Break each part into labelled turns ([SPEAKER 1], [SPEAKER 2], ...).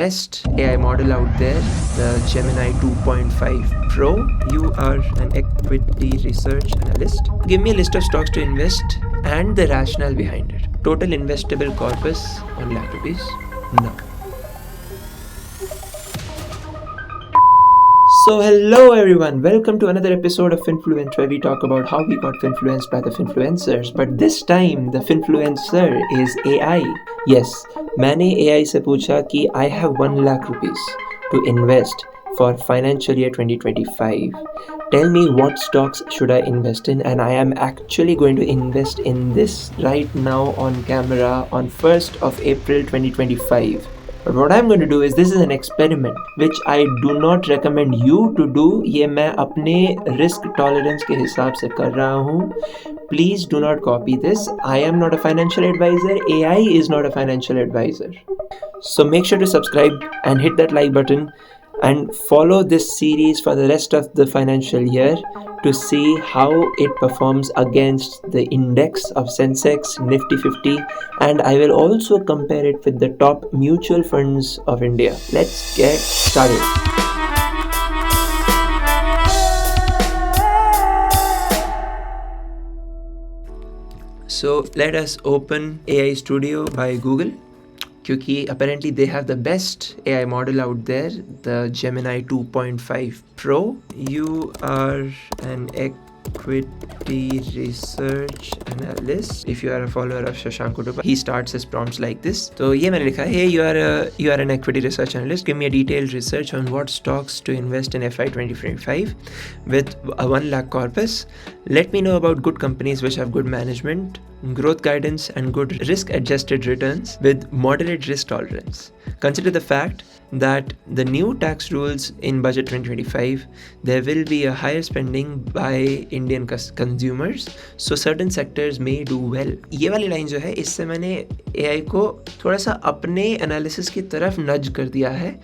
[SPEAKER 1] best AI model out there, the Gemini 2.5 Pro. You are an equity research analyst. Give me a list of stocks to invest and the rationale behind it. Total investable corpus 1 lakh rupees. No. So hello everyone, welcome to another episode of Finfluence where we talk about how we got influenced by the Finfluencers. But this time the Finfluencer is AI. Yes, मैंने AI से पूछा कि I have 1 lakh rupees to invest for financial year 2025. Tell me what stocks should I invest in, and I am actually going to invest in this right now on camera on 1st of April 2025. But what I'm going to do is, this is an experiment which I do not recommend you to do. ये मैं अपने risk tolerance के हिसाब से कर रहा हूँ. Please do not copy this. I am not a financial advisor. AI is not a financial advisor. So make sure to subscribe and hit that like button and follow this series for the rest of the financial year to see how it performs against the index of Sensex, Nifty 50, and I will also compare it with the top mutual funds of India. Let's get started. So let us open AI Studio by Google. क्योंकि apparently they have the best AI model out there, the Gemini 2.5 Pro. You are an equity research analyst. If you are a follower of Shashank Kutuba, he starts his prompts like this. तो ये मैंने लिखा, hey, you are an equity research analyst. Give me a detailed research on what stocks to invest in FY 2025 with a 1 lakh corpus. Let me know about good companies which have good management, growth guidance and good risk-adjusted returns with moderate risk tolerance. Consider the fact that the new tax rules in budget 2025, there will be a higher spending by Indian consumers, so certain sectors may do well. ये वाली line जो है, इससे मैंने AI को थोड़ा सा अपने एनालिसिस की तरफ नज कर दिया है.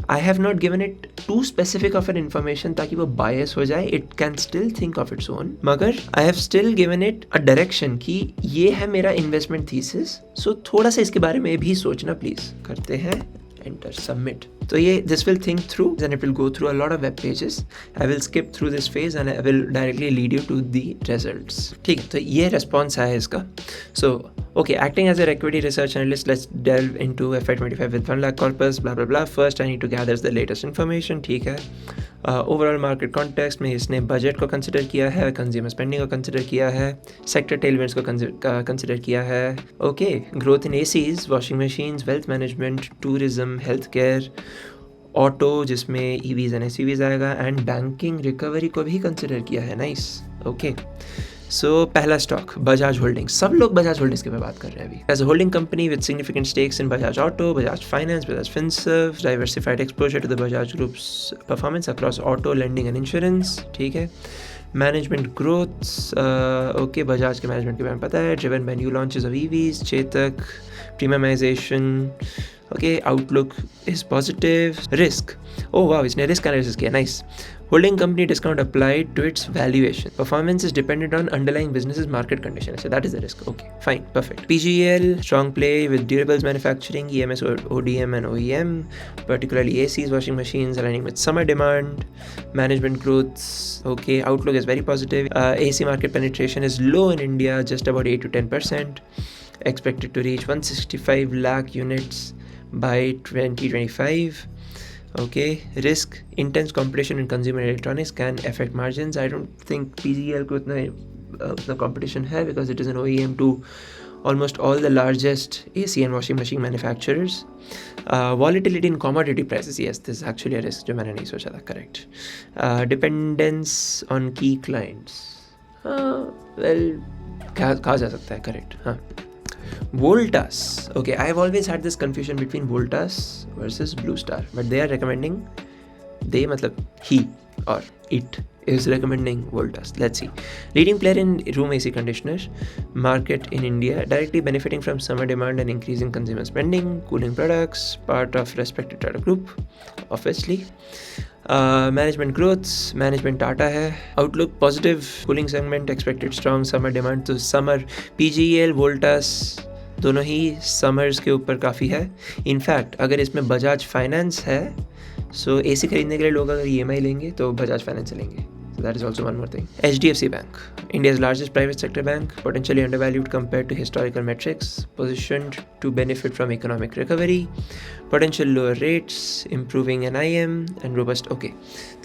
[SPEAKER 1] I have not given it too specific of an information ताकि वो bias हो जाए. It can still think of its own. मगर I have still given it a direction कि ये है मेरा investment thesis. So थोड़ा सा इसके बारे में भी सोचना please. करते हैं enter submit. तो ये this will think through and it will go through a lot of web pages. I will skip through this phase and I will directly lead you to the results. ठीक है, तो ये response है इसका. So okay, acting as a equity research analyst, let's delve into FY25 with 1 lakh corpus, blah blah blah. First I need to gather the latest information. ठीक है. Overall market context में इसने बजट को consider किया है, consumer spending को consider किया है, सेक्टर टेलविंड्स को कंसिडर किया है. Okay, growth in ACs, washing machines, wealth management, tourism, health care, auto जिसमें ईवीज एंड एसयूवीज आएगा, एंड बैंकिंग रिकवरी को भी कंसिडर किया है. नाइस. ओके, सो पहला स्टॉक बजाज होल्डिंग्स. सब लोग बजाज होल्डिंग्स के पे बात कर रहे हैं अभी. As a holding company with significant stakes in Bajaj Auto, Bajaj Finance, Bajaj Finserv, diversified exposure to the Bajaj group's performance across auto, lending and insurance. ठीक है. मैनेजमेंट ग्रोथ, ओके, बजाज के मैनेजमेंट के बारे में पता है. Driven by new launches of EVs, Chetak, premiumisation. Okay, outlook is positive. Risk, oh वाह, इसने रिस्क एनालिसिस किया. Nice. Holding company discount applied to its valuation. Performance is dependent on underlying business's market condition. So that is the risk. Okay, fine, perfect. PGL, strong play with durables manufacturing, EMS, ODM and OEM, particularly ACs, washing machines, aligning with summer demand. Management growth, okay, outlook is very positive. AC market penetration is low in India, just about 8 to 10%. Expected to reach 165 lakh units by 2025. Okay, risk, intense competition in consumer electronics can affect margins. I don't think PGL को उतना competition है because it is an OEM to almost all the largest AC and washing machine manufacturers. Volatility in commodity prices, yes, this is actually a risk जो मैंने नहीं सोचा था. Correct. Dependence on key clients, well, कहा जा सकता है. Correct. हाँ. Voltas, okay, I have always had this confusion between Voltas versus Blue Star, but they are recommending, they matlab he or it is recommending Voltas. Let's see. Leading player in room AC conditioners market in India, directly benefiting from summer demand and increasing consumer spending. Cooling products, part of respected Tata group, obviously. Management growth, management Tata है. Outlook positive, cooling segment expected strong summer demand. तो summer PGEL, Voltas दोनों ही summers के ऊपर काफ़ी है। In fact अगर इसमें Bajaj finance है, सो एसी खरीदने के लिए लोग अगर ईएमआई लेंगे तो बजाज फाइनेंस से लेंगे। So that is also one more thing. HDFC Bank, India's largest private sector bank, potentially undervalued compared to historical metrics, positioned to benefit from economic recovery, potential lower rates, improving NIM and robust. Okay,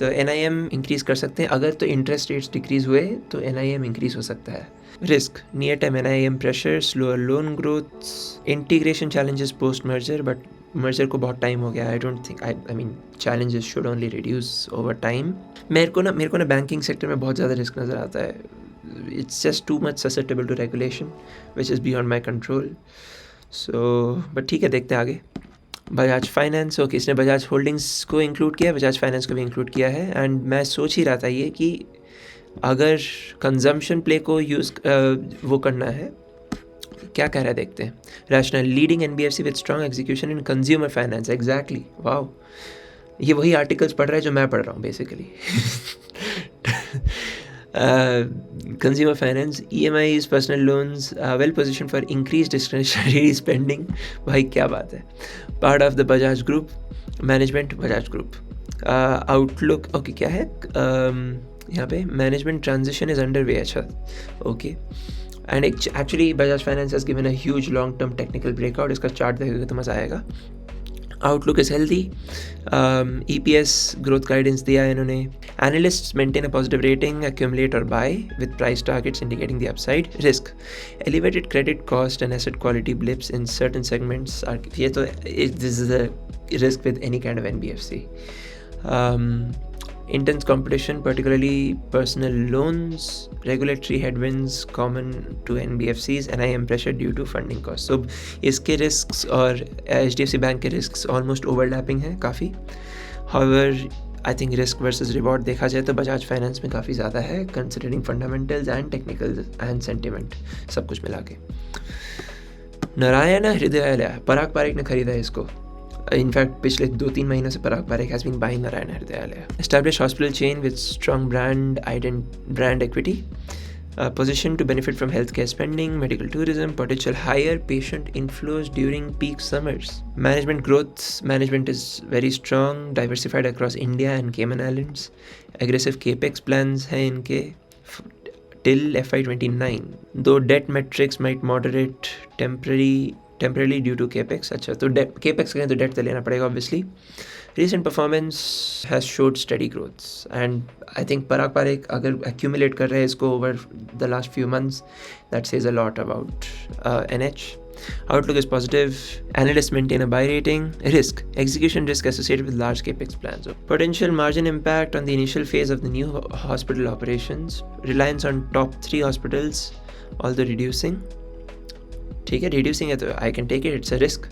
[SPEAKER 1] तो NIM increase कर सकते हैं, अगर तो interest rates decrease हुए तो NIM increase हो सकता है। Risk, near term NIM pressure, slower loan growth, integration challenges post merger, but merger को बहुत टाइम हो गया। I don't think I mean challenges should only reduce over time. मेरे को ना बैंकिंग सेक्टर में बहुत ज़्यादा रिस्क नज़र आता है। It's just too much susceptible to regulation which is beyond my control. So but ठीक है, देखते हैं आगे। बजाज फाइनेंस, ओके, इसने बजाज होल्डिंग्स को इंक्लूड किया है, बजाज फाइनेंस को भी इंक्लूड किया है। एंड मैं सोच ही रहा था ये कि अगर कंजम्पशन प्ले को यूज़ वो करना है, क्या कह रहा है देखते हैं। Rational, leading NBFC with strong execution in consumer finance. Exactly, wow, ये वही आर्टिकल्स पढ़ रहा है जो मैं पढ़ रहा हूँ basically. Consumer finance, EMIs, personal loans, well position for increase discretionary spending. भाई क्या बात है। Part of the Bajaj group, management Bajaj group. Outlook, okay, क्या है यहाँ पे, management transition is under way. अच्छा, okay. And actually Bajaj finance has given a huge long term technical breakout. इसका चार्ट देखेगा तो मज़ा आएगा। Outlook is healthy. EPS growth guidance दिया है इन्होंने। Analysts maintain a positive rating, accumulate or buy with price targets indicating the upside. Risk, elevated credit cost and asset quality blips in certain segments are, ये तो this is a risk with any kind of NBFC. Intense competition, particularly personal loans, regulatory headwinds common to NBFCs, NIM pressure due to funding costs. So इसके risks और HDFC bank के risks almost overlapping हैं काफ़ी। However, I think risk versus reward देखा जाए तो Bajaj finance में काफ़ी ज़्यादा है, considering fundamentals and technicals and sentiment, सब कुछ मिला के। नारायण हृदयालय, पराग पारेख ने खरीदा है इसको। इनफैक्ट पिछले 2-3 महीनों से Parag Parekh has been buying Narayana Hrudayalaya. Established hospital chain with strong brand equity, position to benefit from healthcare spending, medical tourism, potential higher patient inflows during peak summers. Management is very strong, diversified across India and Cayman Islands. Aggressive capex plans हैं इनके till FY29, though debt metrics might moderate temporarily due to capex. अच्छा, तो capex करें तो debt तो लेना पड़ेगा obviously. Recent performance has showed steady growth and I think पराग पारेख अगर accumulate कर रहे हैं इसको over the last few months, that says a lot about NH. Outlook is positive. Analysts maintain a buy rating. Risk, execution risk associated with large capex plans. Potential margin impact on the initial phase of the new hospital operations. Reliance on top 3 hospitals, although reducing. ठीक है, reducing है तो I can take it, it's a risk.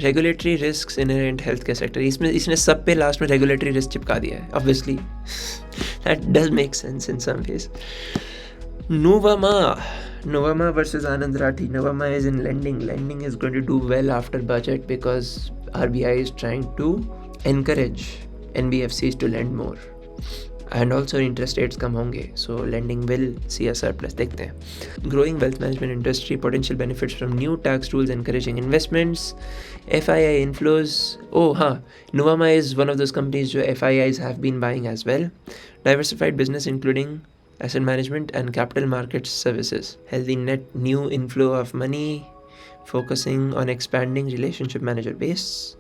[SPEAKER 1] Regulatory risks inherent healthcare sector. इसने सब पे last में regulatory risk चिपका दिया है obviously. That does make sense in some ways. Nuvama versus Anand Rathi. Nuvama is in lending. Lending is going to do well after budget because RBI is trying to encourage NBFCs to lend more. And also interest rates कम होंगे, so lending will see a surplus. देखते हैं। Growing wealth management industry, potential benefits from new tax rules encouraging investments. FII inflows. Oh हाँ, Nuvama is one of those companies जो FIIs have been buying as well. Diversified business including asset management and capital markets services. Healthy net new inflow of money, focusing on expanding relationship manager base.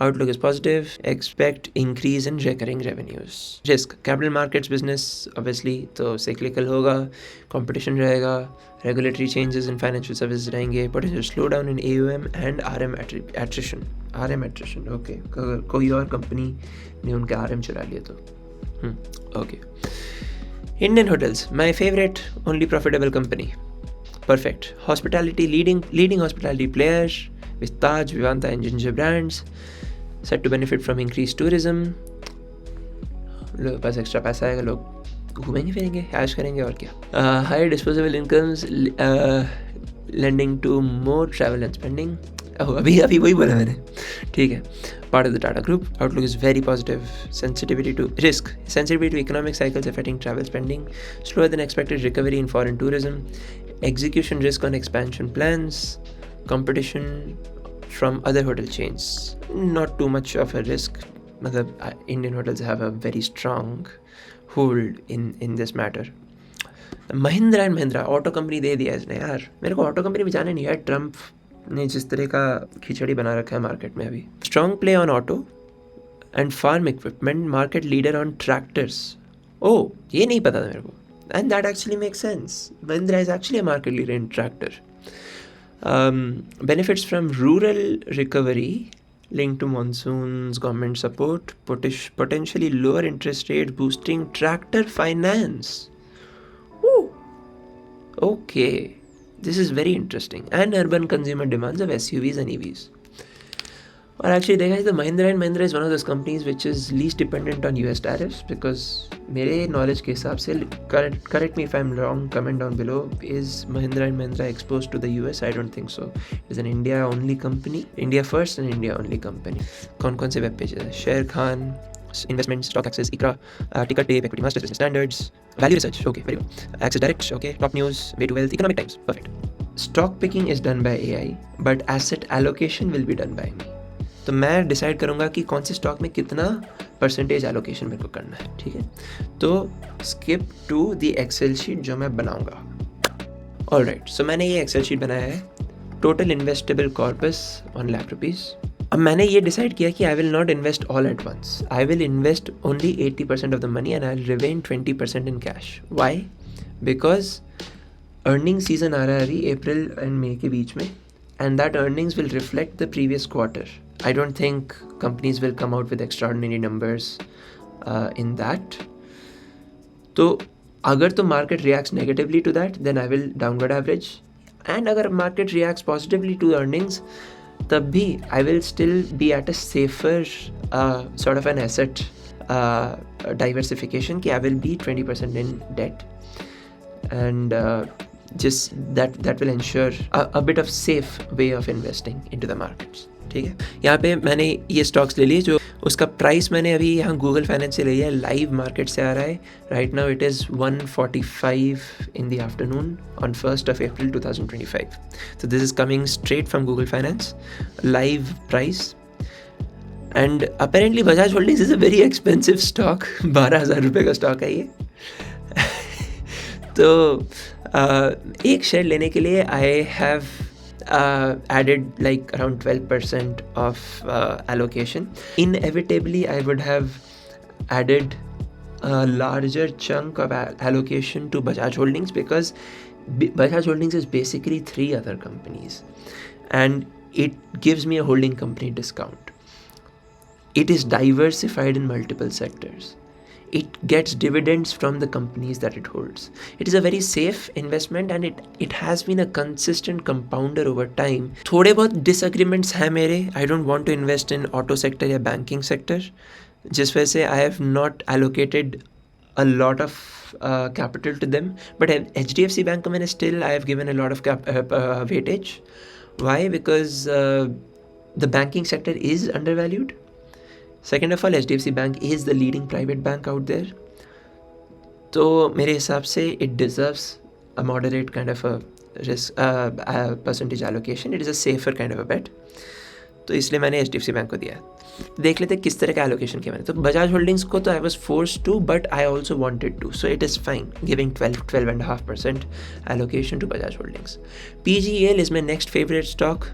[SPEAKER 1] Outlook is positive. Expect increase in recurring revenues. Risk, capital markets business obviously तो cyclical होगा, competition रहेगा, regulatory changes in financial services रहेंगे, potential slowdown in AUM and RM attrition. RM attrition, okay. अगर कोई और company ने उनके RM चुरा लिया तो okay. Indian hotels, my favorite, only profitable company. Perfect. Hospitality, leading hospitality players with Taj, Vivanta and Ginger brands, set to benefit from increased tourism. लोग पास extra पैसा आएगा, लोग घूमेंगे फिरेंगे, ऐश करेंगे और क्या. Higher disposable incomes, lending to more travel and spending. अभी वही बोला मैंने, ठीक है. Part of the Tata Group. Outlook is very positive. Sensitivity to risk, sensitivity to economic cycles affecting travel spending, slower than expected recovery in foreign tourism, execution risk on expansion plans, competition from other hotel chains. Not too much of a risk. Indian hotels have a very strong hold in this matter. Mahindra and Mahindra auto company दे दिया इसने यार. मेरे को auto company में जाना नहीं यार. ट्रम्प ने जिस तरह का खिचड़ी बना रखा है मार्केट में अभी. Strong play on auto and farm equipment, market leader on tractors. Oh, ये नहीं पता था मेरे को. And that actually makes sense. Mahindra is actually a market leader in tractor. Benefits from rural recovery linked to monsoons, government support, potentially lower interest rates boosting tractor finance. Ooh. Okay, this is very interesting. And urban consumer demands of SUVs and EVs. और actually देखा जाए तो Mahindra and Mahindra is one of those companies which is least dependent on US tariffs, because मेरे knowledge के हिसाब से, correct me if I am wrong, comment down below, is Mahindra and Mahindra expose to the US? I don't think so. Is an India only company, India first and India only company. कौन कौन से web pages है? Sharekhan, investment, stock access, ICRA, ticker tape, equity masters, business standards, value research, okay very good, access direct, okay, top news, way to wealth, economic times, perfect. Stock picking is done by AI, but asset allocation will be done by me. तो मैं decide करूँगा कि कौन से stock में कितना percentage allocation मेरे को करना है. ठीक है, तो skip to the Excel sheet जो मैं बनाऊँगा. ऑलराइट, सो मैंने ये एक्सेल शीट बनाया है. Total investable corpus 1 lakh rupees. अब मैंने ये डिसाइड किया कि I will not invest all at once. I will invest only 80% of the money and I will remain 20% in cash. Why? Because earning season आ रहा है अभी अप्रैल एंड मई के बीच में, and that earnings will reflect the previous quarter. I don't think companies will come out with extraordinary numbers in that. तो अगर तो market reacts negatively to that, then I will downward average. And अगर market reacts positively to earnings, तब भी I will still be at a safer sort of an asset diversification कि I will be 20% in debt. And just that will ensure a bit of safe way of investing into the markets. ठीक है, यहाँ पे मैंने ये stocks ले लिए जो उसका प्राइस मैंने अभी यहाँ गूगल फाइनेंस से लिया है. लाइव मार्केट से आ रहा है. Right now it is 1:45 in the afternoon on 1st of April 2025. So this is coming straight from Google Finance, live price. And apparently Bajaj Holdings is a very expensive stock. 12,000 रुपये का stock है ये. तो एक share लेने के लिए I have added like around 12% of allocation. Inevitably, I would have added a larger chunk of allocation to Bajaj Holdings because Bajaj Holdings is basically 3 other companies and it gives me a holding company discount. It is diversified in multiple sectors. It gets dividends from the companies that it holds. It is a very safe investment and it has been a consistent compounder over time. थोड़े बहुत disagreements हैं मेरे. I don't want to invest in auto sector या banking sector, जिस वजह से I have not allocated a lot of capital to them. But HDFC Bank को मैंने still I have given a lot of weightage. Why? Because the banking sector is undervalued. Second of all, HDFC Bank is the leading private bank out there. तो मेरे हिसाब से it deserves a moderate kind of a risk percentage allocation. It is a safer kind of a bet. तो इसलिए मैंने HDFC Bank को दिया. देख लेते किस तरह का allocation किया मैंने. तो Bajaj Holdings को तो I was forced to, but I also wanted to. So it is fine giving 12.5% allocation to Bajaj Holdings. PGEL is my next favorite stock.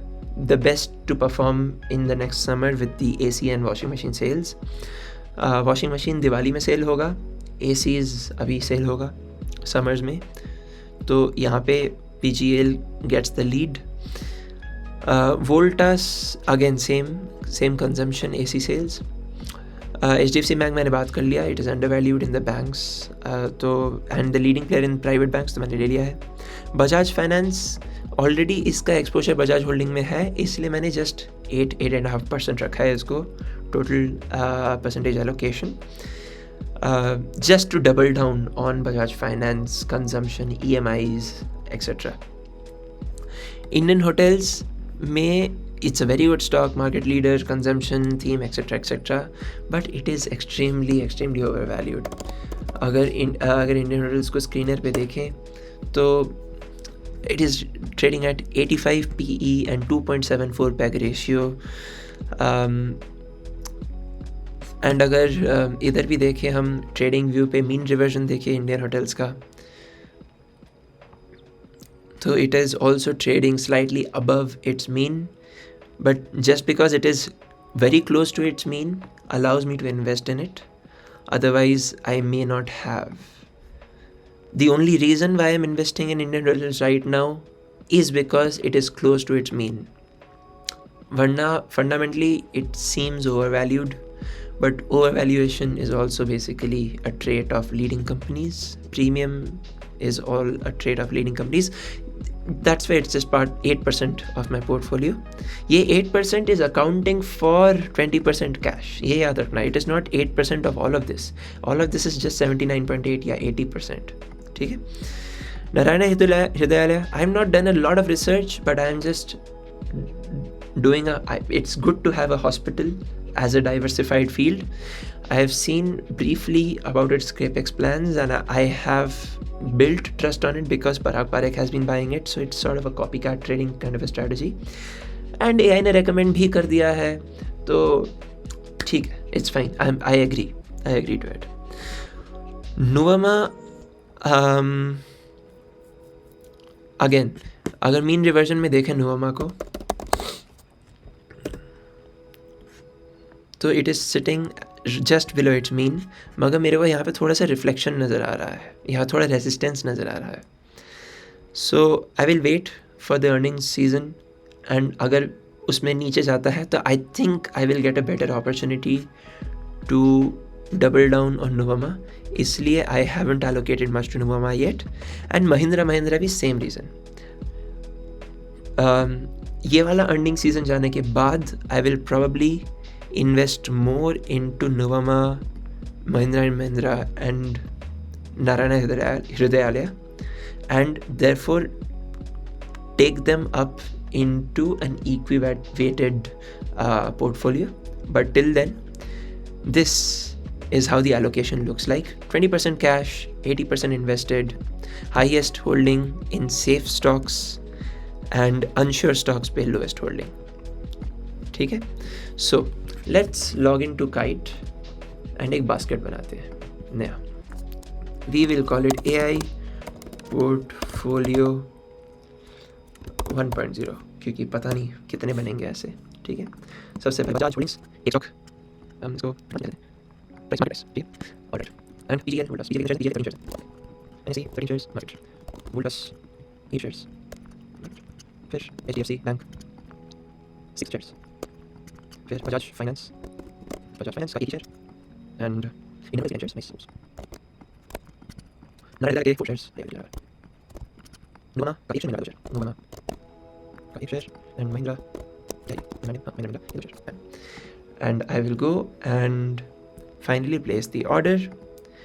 [SPEAKER 1] The best to perform in the next summer with the AC and washing machine sales. Washing machine Diwali में cell होगा. ACs अभी cell होगा summers में. तो यहाँ पे PGEL gets the lead. Voltas again same consumption AC sales. HDFC Bank मैंने बात कर लिया. It is undervalued in the banks. तो and the leading player in private banks तो मैंने ले लिया है. Bajaj Finance ऑलरेडी इसका एक्सपोजर बजाज होल्डिंग में है, इसलिए मैंने जस्ट 8.5% रखा है इसको total percentage allocation, just to double down on Bajaj finance, consumption, EMIs etcetera. Indian hotels में it's a very good stock, market leader, consumption, theme, etc., but it is extremely overvalued. अगर Indian hotels को screener पे देखें तो it is trading at 85 PE and 2.74 PEG ratio. And अगर इधर भी देखें हम ट्रेडिंग व्यू पे मीन रिवर्जन देखें इंडियन होटल्स का, तो it is also trading slightly above its mean, but just because it is very close to its mean allows me to invest in it. Otherwise I may not have. The only reason why I'm investing in Indian hotels right now is because it is close to its mean. Varna fundamentally it seems overvalued, but overvaluation is also basically a trait of leading companies. Premium is all a trait of leading companies. That's why it's just part 8% of my portfolio. ये 8% is accounting for 20% cash. ये याद रखना. It is not 8% of all of this. All of this is just 79.8 या 80%. ठीक है. Narayana Hrudayalaya, I have not done a lot of research, but I am just doing it's good to have a hospital as a diversified field. I have seen briefly about its capex plans and I have built trust on it because Parag Parekh has been buying it, so it's sort of a copycat trading kind of a strategy. And AI ने recommend भी कर दिया है, तो ठीक है, it's fine. I agree to it. Nuvama, again, अगर mean reversion में देखें Nuvama को, तो it is sitting just below it's mean, मगर मेरे को यहाँ पे थोड़ा सा रिफ्लेक्शन नज़र आ रहा है, यहाँ थोड़ा रेजिस्टेंस नज़र आ रहा है. So I will wait for the earning season, and अगर उसमें नीचे जाता है तो I think I will get a better opportunity to double down on Nuvama. इसलिए I haven't allocated much to Nuvama yet. And Mahindra भी सेम रीज़न. ये वाला अर्निंग सीजन जाने के बाद I will probably invest more into Nuvama, Mahindra & Mahindra and Narayana Hrudayalaya, and therefore take them up into an equity-weighted portfolio. But till then, this is how the allocation looks like. 20% cash, 80% invested, highest holding in safe stocks and unsure stocks पे lowest holding. ठीक है. So let's log into Kite and एक basket बनाते हैं नया. We will call it AI Portfolio 1.0 क्योंकि पता नहीं कितने बनेंगे ऐसे. ठीक है. सबसे पहले बजाज होल्डिंग्स एक स्टॉक, हम इसको प्राइस मार्केट प्राइस. ठीक है. Order and PGL Voltas, PGL shares, NSE 13 shares market, Voltas 8 shares, फिर HDFC Bank 6 shares, फिर बजाज फाइनेंस का 1 share and Indian shares nice. Narayan के 4 शेयर्स, Nuvama का 1 शेयर, Nuvama का 1 share and Mahindra and I will go and finally place the order.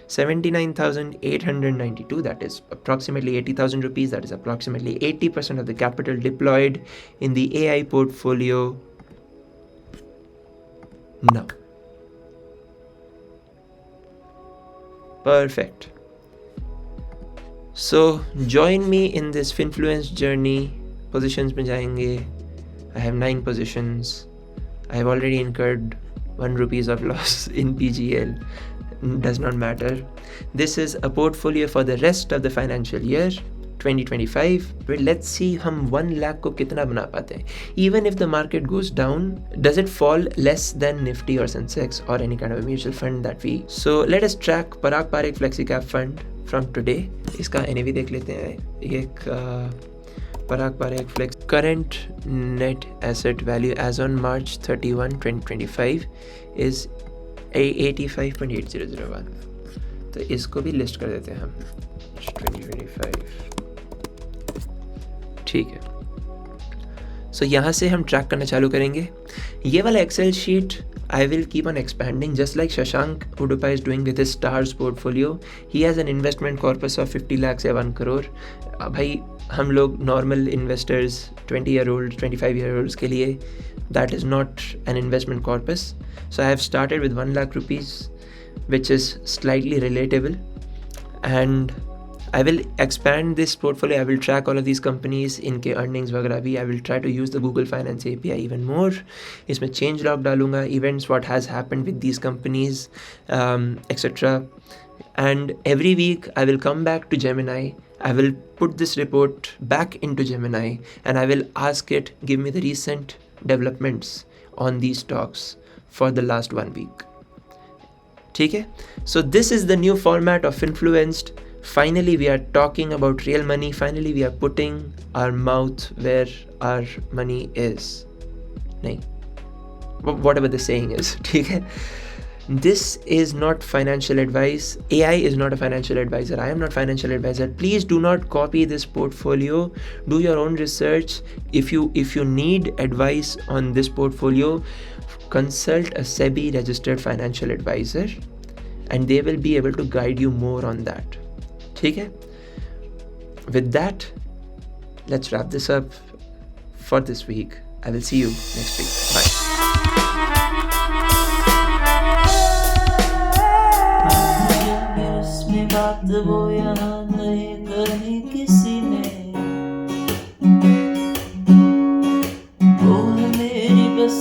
[SPEAKER 1] 79,892, that is approximately 80,000 rupees. That is approximately 80% of the capital deployed in the AI portfolio now. Perfect. So join me in this Finfluence journey. Positions में जाएंगे. I have 9 positions. I have already incurred 1 rupees of loss in PGL. Does not matter. This is a portfolio for the rest of the financial year 2025. But let's see हम 1 lakh को कितना बना पाते हैं. Even if the market goes down, does it fall less than Nifty or Sensex or any kind of a mutual fund that we... So let us track Parag Parekh FlexiCap Fund from today. इसका NAV देख लेते हैं. एक Parag Parekh Flex current net asset value as on March 31, 2025 is 85.8001. तो इसको भी list कर देते हैं हम 2025. ठीक है. सो यहाँ से हम ट्रैक करना चालू करेंगे. ये वाला Excel sheet I will keep on expanding just like Shashank Udupi is doing with his stars portfolio. He has an investment corpus of 50 lakhs या 1 crore. भाई हम लोग normal investors 20-year-olds 25-year-olds के लिए that is not an investment corpus. So I have started with 1 lakh rupees, which is slightly relatable, and I will expand this portfolio. I will track all of these companies, इनके earnings वगैरह भी. I will try to use the Google Finance API even more. इसमें change log डालूंगा, events, what has happened with these companies, etc. And every week I will come back to Gemini. I will put this report back into Gemini and I will ask it, give me the recent developments on these stocks for the last 1 week. ठीक है? So this is the new format of Influenced. Finally we are talking about real money. Finally we are putting our mouth where our money is. नहीं, whatever the saying is. ठीक है? This is not financial advice. AI is not a financial advisor. I am not financial advisor. Please do not copy this portfolio. Do your own research. If you need advice on this portfolio, consult a SEBI registered financial advisor and they will be able to guide you more on that. Okay? With that, let's wrap this up for this week. I will see you next week. Bye. बात वो यहाँ नहीं कही किसी ने, वो है मेरी बस